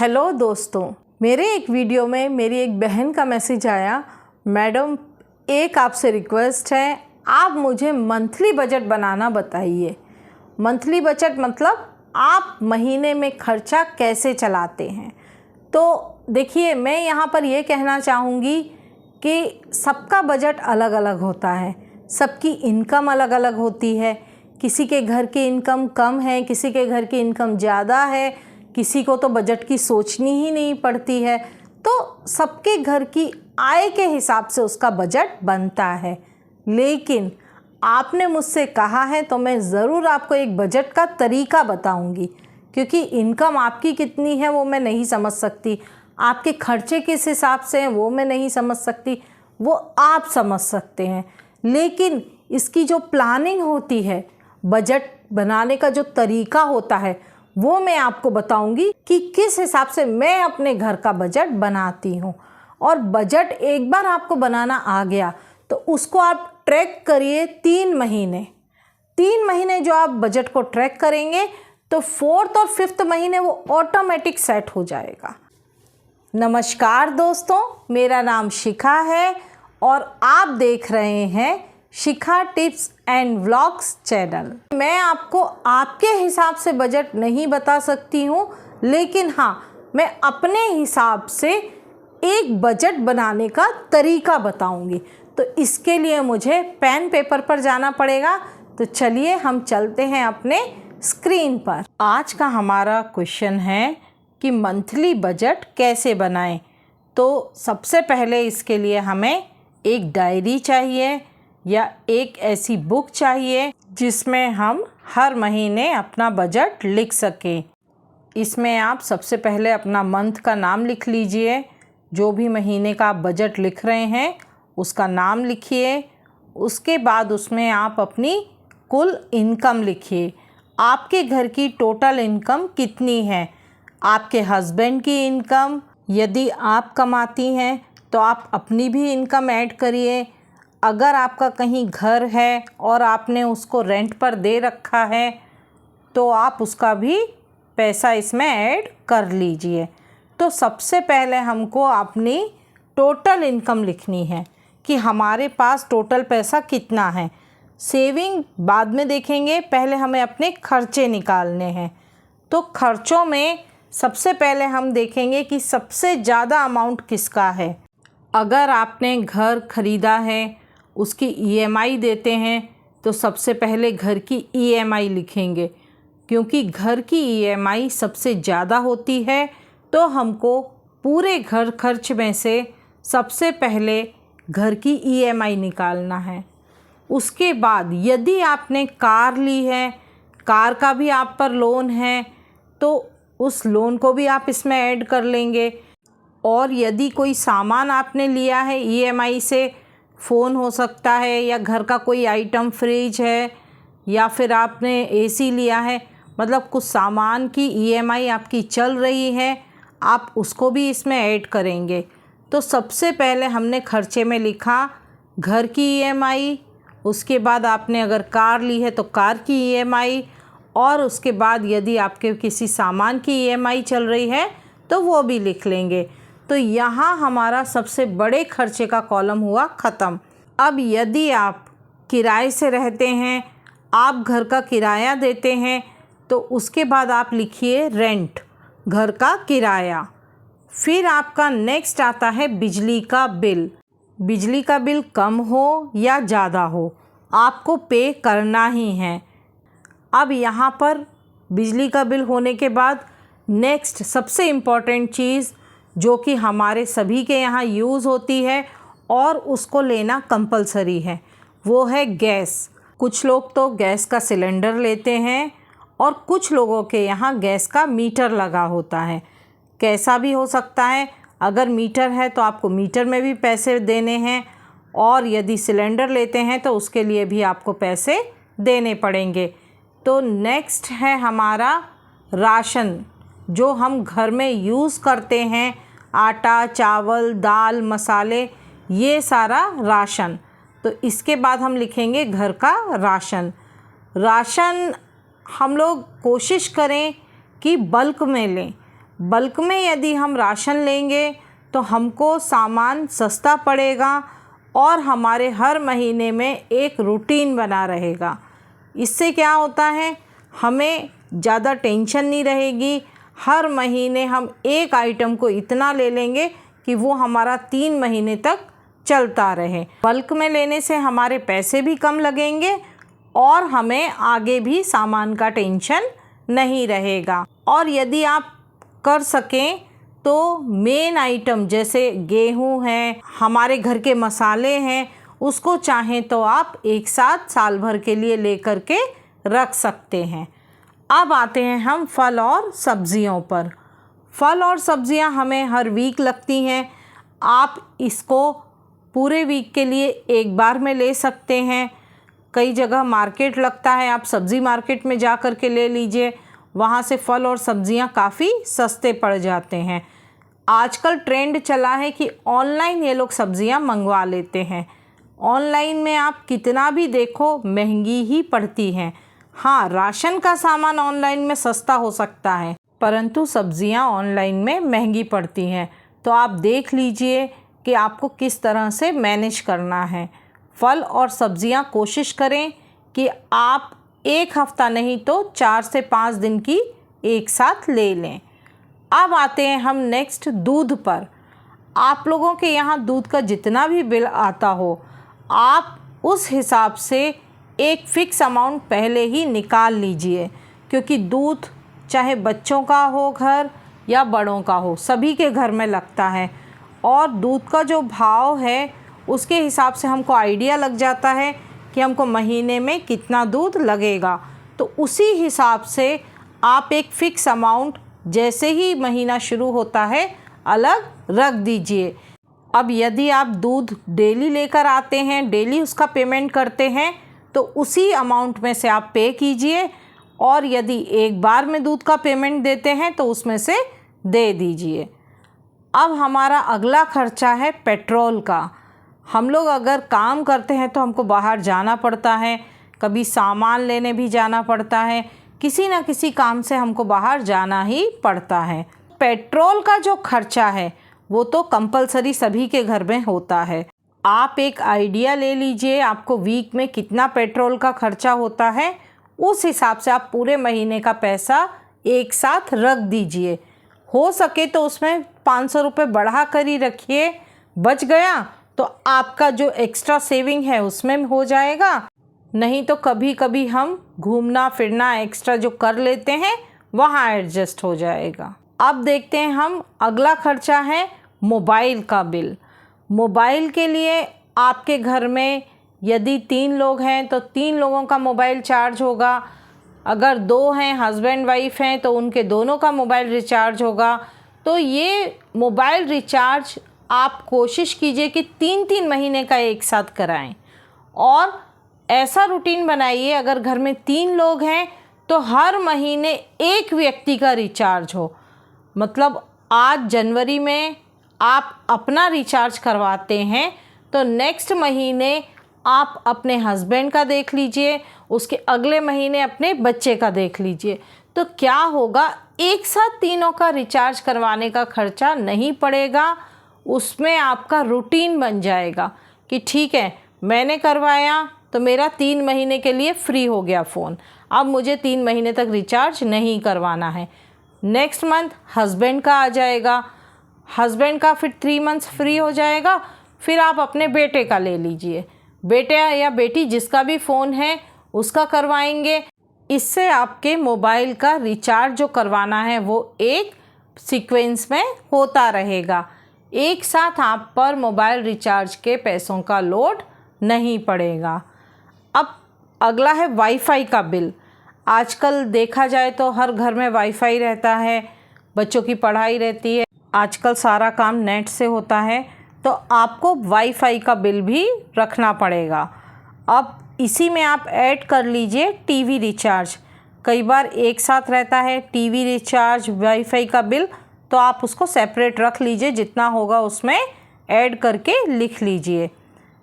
Hello दोस्तों, मेरे एक वीडियो में मेरी एक बहन का मैसेज आया। मैडम, एक आपसे रिक्वेस्ट है, आप मुझे मंथली बजट बनाना बताइए। मंथली बजट मतलब आप महीने में खर्चा कैसे चलाते हैं। तो देखिए, मैं यहाँ पर ये कहना चाहूँगी कि सबका बजट अलग अलग होता है, सबकी इनकम अलग अलग होती है। किसी के घर की इनकम कम है, किसी के घर की इनकम ज़्यादा है, किसी को तो बजट की सोचनी ही नहीं पड़ती है। तो सबके घर की आय के हिसाब से उसका बजट बनता है। लेकिन आपने मुझसे कहा है तो मैं ज़रूर आपको एक बजट का तरीका बताऊंगी, क्योंकि इनकम आपकी कितनी है वो मैं नहीं समझ सकती, आपके खर्चे किस हिसाब से हैं वो मैं नहीं समझ सकती, वो आप समझ सकते हैं। लेकिन इसकी जो प्लानिंग होती है, बजट बनाने का जो तरीका होता है, वो मैं आपको बताऊंगी कि किस हिसाब से मैं अपने घर का बजट बनाती हूँ। और बजट एक बार आपको बनाना आ गया तो उसको आप ट्रैक करिए 3 महीने। 3 महीने जो आप बजट को ट्रैक करेंगे तो 4th और 5th महीने वो ऑटोमेटिक सेट हो जाएगा। नमस्कार दोस्तों, मेरा नाम शिखा है और आप देख रहे हैं शिखा टिप्स एंड व्लॉग्स चैनल। मैं आपको आपके हिसाब से बजट नहीं बता सकती हूँ, लेकिन हाँ, मैं अपने हिसाब से एक बजट बनाने का तरीका बताऊँगी। तो इसके लिए मुझे पेन पेपर पर जाना पड़ेगा। तो चलिए हम चलते हैं अपने स्क्रीन पर। आज का हमारा क्वेश्चन है कि मंथली बजट कैसे बनाएं। तो सबसे पहले इसके लिए हमें एक डायरी चाहिए या एक ऐसी बुक चाहिए जिसमें हम हर महीने अपना बजट लिख सकें। इसमें आप सबसे पहले अपना मंथ का नाम लिख लीजिए। जो भी महीने का आप बजट लिख रहे हैं उसका नाम लिखिए। उसके बाद उसमें आप अपनी कुल इनकम लिखिए। आपके घर की टोटल इनकम कितनी है, आपके हस्बैंड की इनकम, यदि आप कमाती हैं तो आप अपनी भी इनकम ऐड करिए। अगर आपका कहीं घर है और आपने उसको रेंट पर दे रखा है तो आप उसका भी पैसा इसमें ऐड कर लीजिए। तो सबसे पहले हमको अपनी टोटल इनकम लिखनी है कि हमारे पास टोटल पैसा कितना है। सेविंग बाद में देखेंगे, पहले हमें अपने खर्चे निकालने हैं। तो खर्चों में सबसे पहले हम देखेंगे कि सबसे ज़्यादा अमाउंट किसका है। अगर आपने घर ख़रीदा है, उसकी EMI देते हैं, तो सबसे पहले घर की EMI लिखेंगे, क्योंकि घर की EMI सबसे ज़्यादा होती है। तो हमको पूरे घर खर्च में से सबसे पहले घर की EMI निकालना है। उसके बाद यदि आपने कार ली है, कार का भी आप पर लोन है, तो उस लोन को भी आप इसमें ऐड कर लेंगे। और यदि कोई सामान आपने लिया है EMI से, फ़ोन हो सकता है या घर का कोई आइटम, फ्रिज है या फिर आपने AC लिया है, मतलब कुछ सामान की EMI आपकी चल रही है, आप उसको भी इसमें ऐड करेंगे। तो सबसे पहले हमने खर्चे में लिखा घर की EMI, उसके बाद आपने अगर कार ली है तो कार की EMI, और उसके बाद यदि आपके किसी सामान की EMI चल रही है तो वो भी लिख लेंगे। तो यहाँ हमारा सबसे बड़े खर्चे का कॉलम हुआ ख़त्म। अब यदि आप किराए से रहते हैं, आप घर का किराया देते हैं, तो उसके बाद आप लिखिए रेंट, घर का किराया। फिर आपका नेक्स्ट आता है बिजली का बिल। बिजली का बिल कम हो या ज़्यादा हो, आपको पे करना ही है। अब यहाँ पर बिजली का बिल होने के बाद नेक्स्ट सबसे इम्पॉर्टेंट चीज़ जो कि हमारे सभी के यहाँ यूज़ होती है और उसको लेना कंपलसरी है, वो है गैस। कुछ लोग तो गैस का सिलेंडर लेते हैं और कुछ लोगों के यहाँ गैस का मीटर लगा होता है। कैसा भी हो सकता है, अगर मीटर है तो आपको मीटर में भी पैसे देने हैं, और यदि सिलेंडर लेते हैं तो उसके लिए भी आपको पैसे देने पड़ेंगे। तो नेक्स्ट है हमारा राशन, जो हम घर में यूज़ करते हैं, आटा, चावल, दाल, मसाले, ये सारा राशन। तो इसके बाद हम लिखेंगे घर का राशन। राशन हम लोग कोशिश करें कि बल्क में लें, बल्क में यदि हम राशन लेंगे तो हमको सामान सस्ता पड़ेगा और हमारे हर महीने में एक रूटीन बना रहेगा। इससे क्या होता है, हमें ज़्यादा टेंशन नहीं रहेगी। हर महीने हम एक आइटम को इतना ले लेंगे कि वो हमारा 3 महीने तक चलता रहे। बल्क में लेने से हमारे पैसे भी कम लगेंगे और हमें आगे भी सामान का टेंशन नहीं रहेगा। और यदि आप कर सकें तो मेन आइटम जैसे गेहूँ है, हमारे घर के मसाले हैं, उसको चाहें तो आप एक साथ साल भर के लिए लेकर के रख सकते हैं। अब आते हैं हम फल और सब्जियों पर। फल और सब्जियां हमें हर वीक लगती हैं। आप इसको पूरे वीक के लिए एक बार में ले सकते हैं। कई जगह मार्केट लगता है, आप सब्ज़ी मार्केट में जा कर के ले लीजिए, वहाँ से फल और सब्जियां काफ़ी सस्ते पड़ जाते हैं। आजकल ट्रेंड चला है कि ऑनलाइन ये लोग सब्जियां मंगवा लेते हैं। ऑनलाइन में आप कितना भी देखो महंगी ही पड़ती हैं। हाँ, राशन का सामान ऑनलाइन में सस्ता हो सकता है, परंतु सब्जियां ऑनलाइन में महंगी पड़ती हैं। तो आप देख लीजिए कि आपको किस तरह से मैनेज करना है। फल और सब्जियां कोशिश करें कि आप एक हफ़्ता नहीं तो 4 से 5 दिन की एक साथ ले लें। अब आते हैं हम नेक्स्ट दूध पर। आप लोगों के यहाँ दूध का जितना भी बिल आता हो, आप उस हिसाब से एक फ़िक्स अमाउंट पहले ही निकाल लीजिए, क्योंकि दूध चाहे बच्चों का हो घर या बड़ों का हो, सभी के घर में लगता है। और दूध का जो भाव है उसके हिसाब से हमको आइडिया लग जाता है कि हमको महीने में कितना दूध लगेगा। तो उसी हिसाब से आप एक फ़िक्स अमाउंट जैसे ही महीना शुरू होता है अलग रख दीजिए। अब यदि आप दूध डेली लेकर आते हैं, डेली उसका पेमेंट करते हैं, तो उसी अमाउंट में से आप पे कीजिए। और यदि एक बार में दूध का पेमेंट देते हैं तो उसमें से दे दीजिए। अब हमारा अगला खर्चा है पेट्रोल का। हम लोग अगर काम करते हैं तो हमको बाहर जाना पड़ता है, कभी सामान लेने भी जाना पड़ता है, किसी न किसी काम से हमको बाहर जाना ही पड़ता है। पेट्रोल का जो खर्चा है वो तो कंपलसरी सभी के घर में होता है। आप एक आइडिया ले लीजिए आपको वीक में कितना पेट्रोल का खर्चा होता है, उस हिसाब से आप पूरे महीने का पैसा एक साथ रख दीजिए। हो सके तो उसमें 500 रुपये बढ़ा कर ही रखिए। बच गया तो आपका जो एक्स्ट्रा सेविंग है उसमें हो जाएगा। नहीं तो कभी कभी हम घूमना फिरना एक्स्ट्रा जो कर लेते हैं वहाँ एडजस्ट हो जाएगा। अब देखते हैं हम अगला खर्चा है मोबाइल का बिल। मोबाइल के लिए आपके घर में यदि 3 लोग हैं तो 3 लोगों का मोबाइल चार्ज होगा। अगर 2 हैं, हस्बैंड वाइफ हैं, तो उनके दोनों का मोबाइल रिचार्ज होगा। तो ये मोबाइल रिचार्ज आप कोशिश कीजिए कि 3-3 महीने का एक साथ कराएं। और ऐसा रूटीन बनाइए, अगर घर में 3 लोग हैं तो हर महीने एक व्यक्ति का रिचार्ज हो। मतलब आज जनवरी में आप अपना रिचार्ज करवाते हैं तो नेक्स्ट महीने आप अपने हस्बैंड का देख लीजिए, उसके अगले महीने अपने बच्चे का देख लीजिए। तो क्या होगा, एक साथ तीनों का रिचार्ज करवाने का खर्चा नहीं पड़ेगा। उसमें आपका रूटीन बन जाएगा कि ठीक है, मैंने करवाया तो मेरा 3 महीने के लिए फ्री हो गया फ़ोन, अब मुझे 3 महीने तक रिचार्ज नहीं करवाना है। नेक्स्ट मंथ हस्बैंड का आ जाएगा, हस्बैंड का फिर 3 मंथ्स फ्री हो जाएगा। फिर आप अपने बेटे का ले लीजिए, बेटे या बेटी जिसका भी फ़ोन है उसका करवाएंगे। इससे आपके मोबाइल का रिचार्ज जो करवाना है वो एक सीक्वेंस में होता रहेगा। एक साथ आप पर मोबाइल रिचार्ज के पैसों का लोड नहीं पड़ेगा। अब अगला है वाईफाई का बिल। आजकल देखा जाए तो हर घर में वाईफाई रहता है, बच्चों की पढ़ाई रहती है, आजकल सारा काम नेट से होता है, तो आपको वाईफाई का बिल भी रखना पड़ेगा। अब इसी में आप ऐड कर लीजिए टीवी रिचार्ज। कई बार एक साथ रहता है टीवी रिचार्ज वाईफाई का बिल, तो आप उसको सेपरेट रख लीजिए, जितना होगा उसमें ऐड करके लिख लीजिए।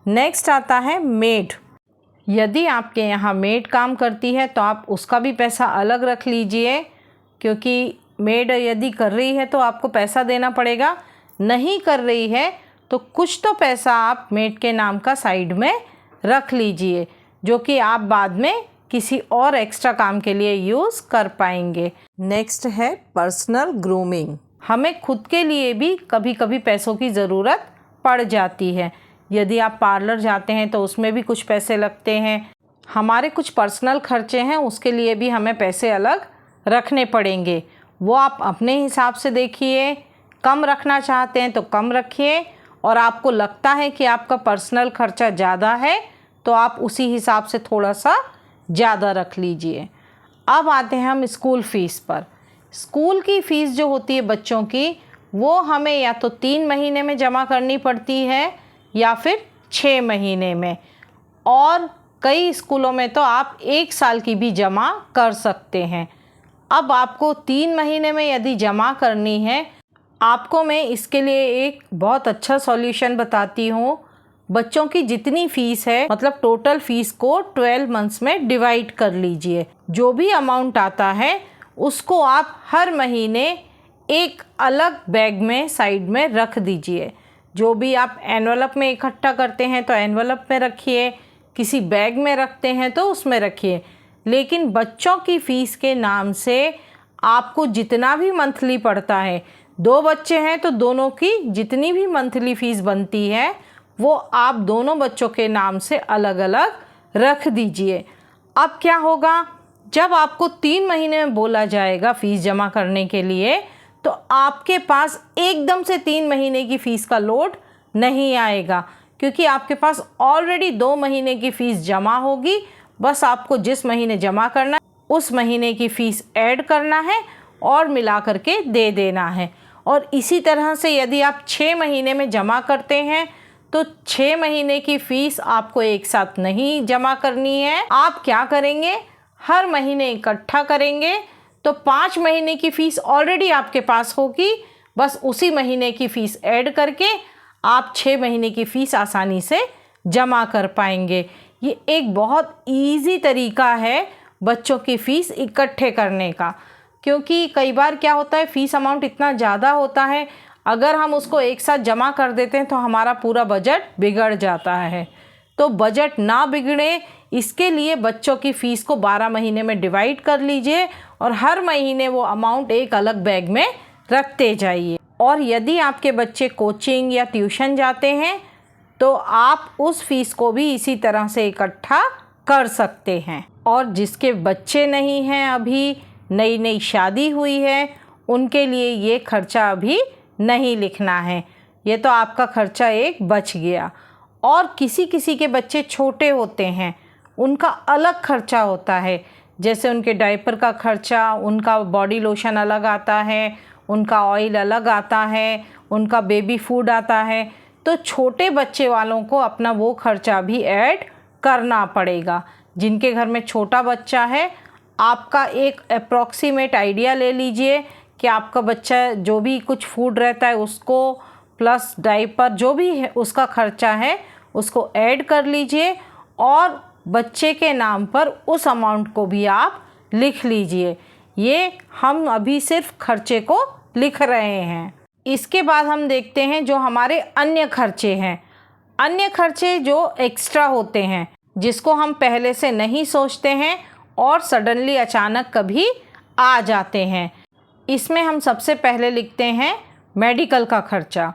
नेक्स्ट आता है मेड। यदि आपके यहाँ मेड काम करती है तो आप उसका भी पैसा अलग रख लीजिए, क्योंकि मेड यदि कर रही है तो आपको पैसा देना पड़ेगा, नहीं कर रही है तो कुछ तो पैसा आप मेड के नाम का साइड में रख लीजिए, जो कि आप बाद में किसी और एक्स्ट्रा काम के लिए यूज़ कर पाएंगे। नेक्स्ट है पर्सनल ग्रूमिंग। हमें खुद के लिए भी कभी कभी पैसों की ज़रूरत पड़ जाती है। यदि आप पार्लर जाते हैं तो उसमें भी कुछ पैसे लगते हैं। हमारे कुछ पर्सनल खर्चे हैं, उसके लिए भी हमें पैसे अलग रखने पड़ेंगे। वो आप अपने हिसाब से देखिए, कम रखना चाहते हैं तो कम रखिए, और आपको लगता है कि आपका पर्सनल खर्चा ज़्यादा है तो आप उसी हिसाब से थोड़ा सा ज़्यादा रख लीजिए। अब आते हैं हम स्कूल फ़ीस पर। स्कूल की फ़ीस जो होती है बच्चों की, वो हमें या तो 3 महीने में जमा करनी पड़ती है या फिर 6 महीने में, और कई स्कूलों में तो आप 1 साल की भी जमा कर सकते हैं। अब आपको 3 महीने में यदि जमा करनी है, आपको मैं इसके लिए एक बहुत अच्छा सॉल्यूशन बताती हूँ। बच्चों की जितनी फ़ीस है, मतलब टोटल फ़ीस को 12 मंथ्स में डिवाइड कर लीजिए। जो भी अमाउंट आता है उसको आप हर महीने एक अलग बैग में साइड में रख दीजिए। जो भी आप एनवलप में इकट्ठा करते हैं तो एनवलप में रखिए, किसी बैग में रखते हैं तो उसमें रखिए। लेकिन बच्चों की फ़ीस के नाम से आपको जितना भी मंथली पड़ता है, 2 बच्चे हैं तो दोनों की जितनी भी मंथली फ़ीस बनती है वो आप दोनों बच्चों के नाम से अलग अलग रख दीजिए। अब क्या होगा, जब आपको 3 महीने में बोला जाएगा फ़ीस जमा करने के लिए, तो आपके पास एकदम से 3 महीने की फ़ीस का लोड नहीं आएगा, क्योंकि आपके पास ऑलरेडी 2 महीने की फ़ीस जमा होगी। बस आपको जिस महीने जमा करना है उस महीने की फ़ीस ऐड करना है और मिला करके दे देना है। और इसी तरह से यदि आप 6 महीने में जमा करते हैं तो 6 महीने की फ़ीस आपको एक साथ नहीं जमा करनी है। आप क्या करेंगे, हर महीने इकट्ठा करेंगे तो 5 महीने की फ़ीस ऑलरेडी आपके पास होगी। बस उसी महीने की फ़ीस ऐड करके आप 6 महीने की फ़ीस आसानी से जमा कर पाएंगे। ये एक बहुत इजी तरीका है बच्चों की फ़ीस इकट्ठे करने का, क्योंकि कई बार क्या होता है, फ़ीस अमाउंट इतना ज़्यादा होता है, अगर हम उसको एक साथ जमा कर देते हैं तो हमारा पूरा बजट बिगड़ जाता है। तो बजट ना बिगड़े इसके लिए बच्चों की फ़ीस को 12 महीने में डिवाइड कर लीजिए और हर महीने वो अमाउंट एक अलग बैग में रखते जाइए। और यदि आपके बच्चे कोचिंग या ट्यूशन जाते हैं तो आप उस फ़ीस को भी इसी तरह से इकट्ठा कर सकते हैं। और जिसके बच्चे नहीं हैं, अभी नई नई शादी हुई है, उनके लिए ये खर्चा अभी नहीं लिखना है। ये तो आपका खर्चा एक बच गया। और किसी किसी के बच्चे छोटे होते हैं, उनका अलग खर्चा होता है, जैसे उनके डायपर का खर्चा, उनका बॉडी लोशन अलग आता है, उनका ऑयल अलग आता है, उनका बेबी फूड आता है। तो छोटे बच्चे वालों को अपना वो खर्चा भी ऐड करना पड़ेगा। जिनके घर में छोटा बच्चा है, आपका एक अप्रॉक्सीमेट आइडिया ले लीजिए कि आपका बच्चा जो भी कुछ फूड रहता है उसको प्लस डायपर जो भी है उसका खर्चा है उसको ऐड कर लीजिए और बच्चे के नाम पर उस अमाउंट को भी आप लिख लीजिए। ये हम अभी सिर्फ खर्चे को लिख रहे हैं। इसके बाद हम देखते हैं जो हमारे अन्य खर्चे हैं। अन्य खर्चे जो एक्स्ट्रा होते हैं, जिसको हम पहले से नहीं सोचते हैं और सडनली अचानक कभी आ जाते हैं। इसमें हम सबसे पहले लिखते हैं मेडिकल का खर्चा।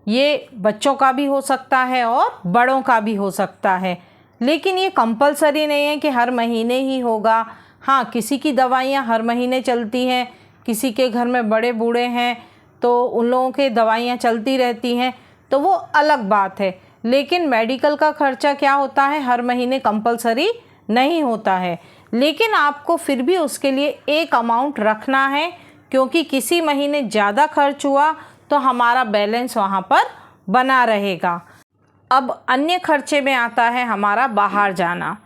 ये बच्चों का भी हो सकता है और बड़ों का भी हो सकता है, लेकिन ये कंपलसरी नहीं है कि हर महीने ही होगा। हाँ, किसी की दवाइयाँ हर महीने चलती हैं, किसी के घर में बड़े बूढ़े हैं तो उन लोगों के दवाइयाँ चलती रहती हैं, तो वो अलग बात है। लेकिन मेडिकल का खर्चा क्या होता है, हर महीने कंपलसरी नहीं होता है, लेकिन आपको फिर भी उसके लिए एक अमाउंट रखना है, क्योंकि किसी महीने ज़्यादा खर्च हुआ तो हमारा बैलेंस वहाँ पर बना रहेगा। अब अन्य खर्चे में आता है हमारा बाहर जाना।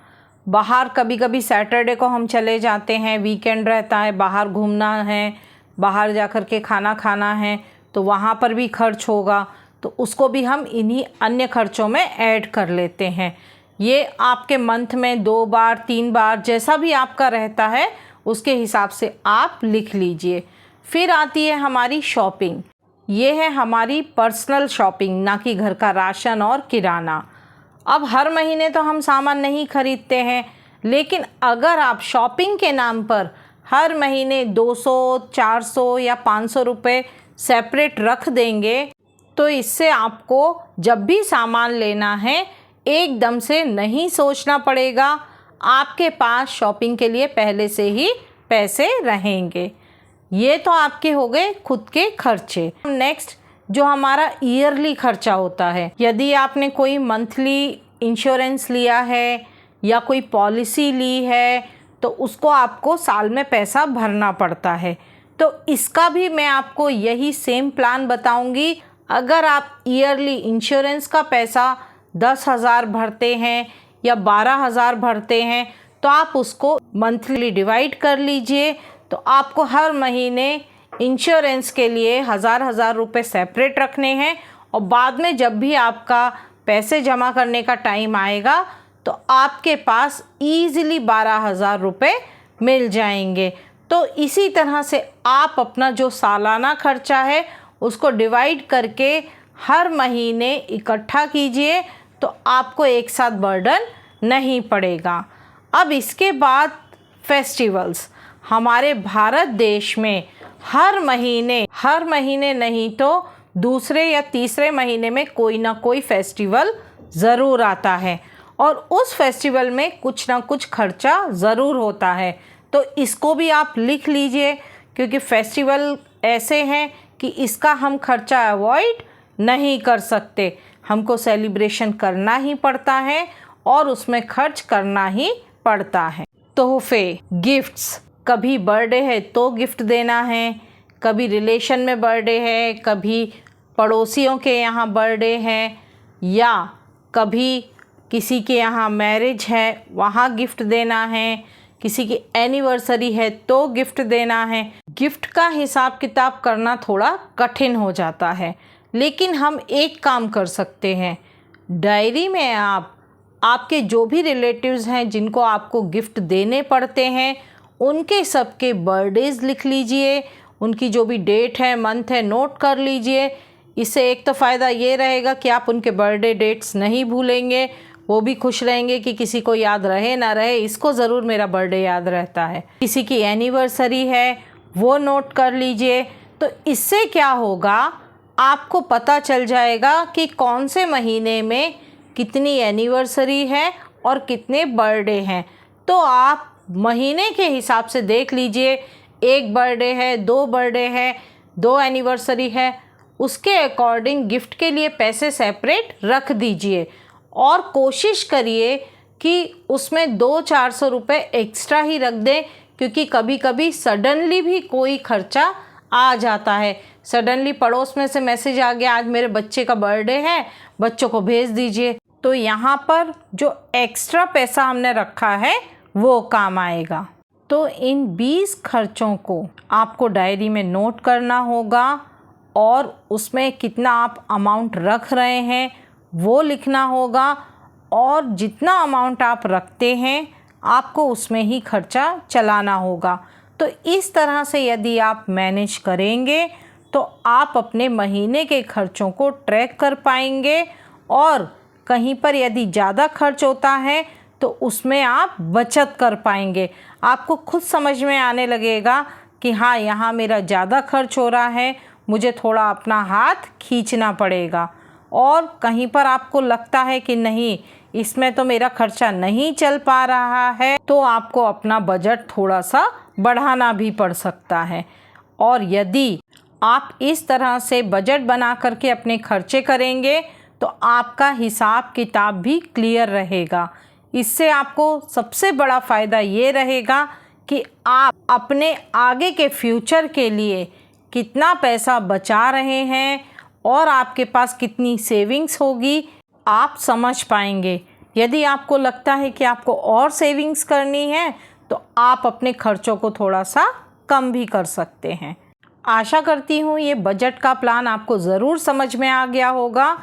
बाहर कभी कभी सैटरडे को हम चले जाते हैं, वीकेंड रहता है, बाहर घूमना है, बाहर जाकर के खाना खाना है, तो वहाँ पर भी खर्च होगा, तो उसको भी हम इन्हीं अन्य खर्चों में ऐड कर लेते हैं। ये आपके मंथ में 2 बार 3 बार जैसा भी आपका रहता है उसके हिसाब से आप लिख लीजिए। फिर आती है हमारी शॉपिंग। ये है हमारी पर्सनल शॉपिंग, ना कि घर का राशन और किराना। अब हर महीने तो हम सामान नहीं खरीदते हैं, लेकिन अगर आप शॉपिंग के नाम पर हर महीने 200, 400 या 500 रुपये सेपरेट रख देंगे तो इससे आपको जब भी सामान लेना है एकदम से नहीं सोचना पड़ेगा। आपके पास शॉपिंग के लिए पहले से ही पैसे रहेंगे। ये तो आपके हो गए खुद के खर्चे। नेक्स्ट जो हमारा ईयरली खर्चा होता है, यदि आपने कोई मंथली इंश्योरेंस लिया है या कोई पॉलिसी ली है तो उसको आपको साल में पैसा भरना पड़ता है। तो इसका भी मैं आपको यही सेम प्लान बताऊंगी। अगर आप ईयरली इंश्योरेंस का पैसा 10,000 भरते हैं या 12,000 भरते हैं तो आप उसको मंथली डिवाइड कर लीजिए। तो आपको हर महीने इंश्योरेंस के लिए 1,000 रुपये सेपरेट रखने हैं और बाद में जब भी आपका पैसे जमा करने का टाइम आएगा तो आपके पास ईज़िली 12,000 रुपये मिल जाएंगे। तो इसी तरह से आप अपना जो सालाना खर्चा है उसको डिवाइड करके हर महीने इकट्ठा कीजिए तो आपको एक साथ बर्डन नहीं पड़ेगा। अब इसके बाद फेस्टिवल्स। हमारे भारत देश में हर महीने नहीं तो दूसरे या तीसरे महीने में कोई ना कोई फेस्टिवल ज़रूर आता है और उस फेस्टिवल में कुछ ना कुछ खर्चा ज़रूर होता है। तो इसको भी आप लिख लीजिए, क्योंकि फेस्टिवल ऐसे हैं कि इसका हम खर्चा अवॉइड नहीं कर सकते। हमको सेलिब्रेशन करना ही पड़ता है और उसमें खर्च करना ही पड़ता है। तोहफे, गिफ्ट्स, कभी बर्थडे है तो गिफ्ट देना है, कभी रिलेशन में बर्थडे है, कभी पड़ोसियों के यहाँ बर्थडे है, या कभी किसी के यहाँ मैरिज है वहाँ गिफ्ट देना है, किसी की एनिवर्सरी है तो गिफ्ट देना है। गिफ्ट का हिसाब किताब करना थोड़ा कठिन हो जाता है, लेकिन हम एक काम कर सकते हैं। डायरी में आपके जो भी रिलेटिव्स हैं जिनको आपको गिफ्ट देने पड़ते हैं उनके सबके बर्थडेज़ लिख लीजिए, उनकी जो भी डेट है, मंथ है, नोट कर लीजिए। इससे एक तो फ़ायदा ये रहेगा कि आप उनके बर्थडे डेट्स नहीं भूलेंगे, वो भी खुश रहेंगे कि किसी को याद रहे ना रहे, इसको ज़रूर मेरा बर्थडे याद रहता है। किसी की एनिवर्सरी है वो नोट कर लीजिए। तो इससे क्या होगा, आपको पता चल जाएगा कि कौन से महीने में कितनी एनिवर्सरी है और कितने बर्थडे हैं। तो आप महीने के हिसाब से देख लीजिए, एक बर्थडे है, 2 बर्थडे है, 2 एनिवर्सरी है, उसके अकॉर्डिंग गिफ्ट के लिए पैसे सेपरेट रख दीजिए और कोशिश करिए कि उसमें 200-400 रुपये एक्स्ट्रा ही रख दें, क्योंकि कभी कभी सडनली भी कोई खर्चा आ जाता है। सडनली पड़ोस में से मैसेज आ गया आज मेरे बच्चे का बर्थडे है, बच्चों को भेज दीजिए, तो यहाँ पर जो एक्स्ट्रा पैसा हमने रखा है वो काम आएगा। तो इन 20 खर्चों को आपको डायरी में नोट करना होगा और उसमें कितना आप अमाउंट रख रहे हैं वो लिखना होगा, और जितना अमाउंट आप रखते हैं आपको उसमें ही खर्चा चलाना होगा। तो इस तरह से यदि आप मैनेज करेंगे तो आप अपने महीने के खर्चों को ट्रैक कर पाएंगे, और कहीं पर यदि ज़्यादा खर्च होता है तो उसमें आप बचत कर पाएंगे। आपको खुद समझ में आने लगेगा कि हाँ, यहाँ मेरा ज़्यादा खर्च हो रहा है, मुझे थोड़ा अपना हाथ खींचना पड़ेगा। और कहीं पर आपको लगता है कि नहीं, इसमें तो मेरा खर्चा नहीं चल पा रहा है, तो आपको अपना बजट थोड़ा सा बढ़ाना भी पड़ सकता है। और यदि आप इस तरह से बजट बना करके अपने खर्चे करेंगे तो आपका हिसाब किताब भी क्लियर रहेगा। इससे आपको सबसे बड़ा फ़ायदा ये रहेगा कि आप अपने आगे के फ्यूचर के लिए कितना पैसा बचा रहे हैं और आपके पास कितनी सेविंग्स होगी, आप समझ पाएंगे। यदि आपको लगता है कि आपको और सेविंग्स करनी है तो आप अपने खर्चों को थोड़ा सा कम भी कर सकते हैं। आशा करती हूँ ये बजट का प्लान आपको ज़रूर समझ में आ गया होगा।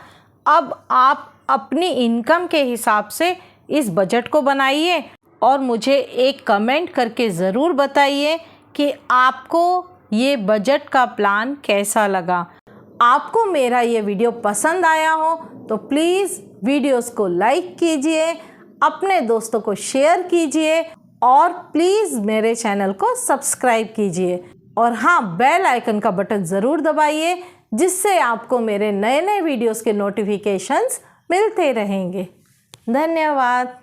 अब आप अपनी इनकम के हिसाब से इस बजट को बनाइए और मुझे एक कमेंट करके ज़रूर बताइए कि आपको ये बजट का प्लान कैसा लगा। आपको मेरा ये वीडियो पसंद आया हो तो प्लीज़ वीडियोस को लाइक कीजिए, अपने दोस्तों को शेयर कीजिए और प्लीज़ मेरे चैनल को सब्सक्राइब कीजिए। और हाँ, बेल आइकन का बटन ज़रूर दबाइए जिससे आपको मेरे नए नए वीडियोस के नोटिफिकेशंस मिलते रहेंगे। धन्यवाद।